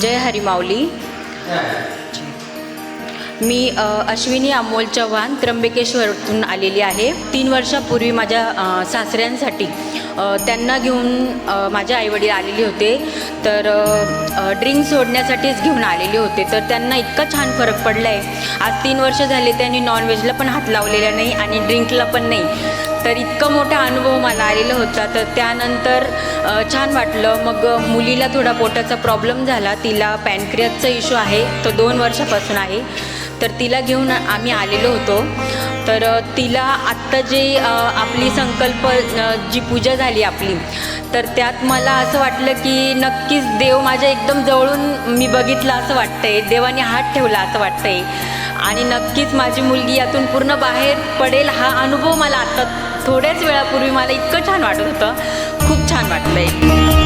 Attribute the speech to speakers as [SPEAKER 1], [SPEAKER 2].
[SPEAKER 1] जय हरी माऊली। मी अश्विनी अमोल चव्हाण त्र्यंबकेश्वरतून आलेली आहे। 3 वर्षापूर्वी माझ्या सासऱ्यांसाठी त्यांना घेऊन माझे आईवडील आलेले होते। तर ड्रिंक सोडण्यासाठीच घेऊन आलेले होते। तर त्यांना इतका छान फरक पडला आहे। आज 3 वर्ष झाले त्यांनी नॉनव्हेजला पण हात लावलेला नाही आणि ड्रिंकला पण नाही। तर इतका मोठा अनुभव मला आलेला होता। तर त्यानंतर छान वाटलं। मग मुलीला थोडा पोटाचा प्रॉब्लेम झाला, तिला पॅनक्रियासचा इश्यू आहे, तो 2 वर्षापासून आहे। तर तिला घेऊन आम्ही आलेलो होतो। तर तिला आत्ता जे आपली संकल्प जी पूजा झाली आपली, तर त्यात मला असं वाटलं की नक्कीच देव माझ्या एकदम जवळून मी बघितलं असं वाटतंय, देवाने हात ठेवला असं वाटतंय आणि नक्कीच माझी मुलगी यातून पूर्ण बाहेर पडेल हा अनुभव मला आत्ता थोड्याच वेळापूर्वी मला इतकं छान वाटत होतं, खूप छान वाटलं आहे।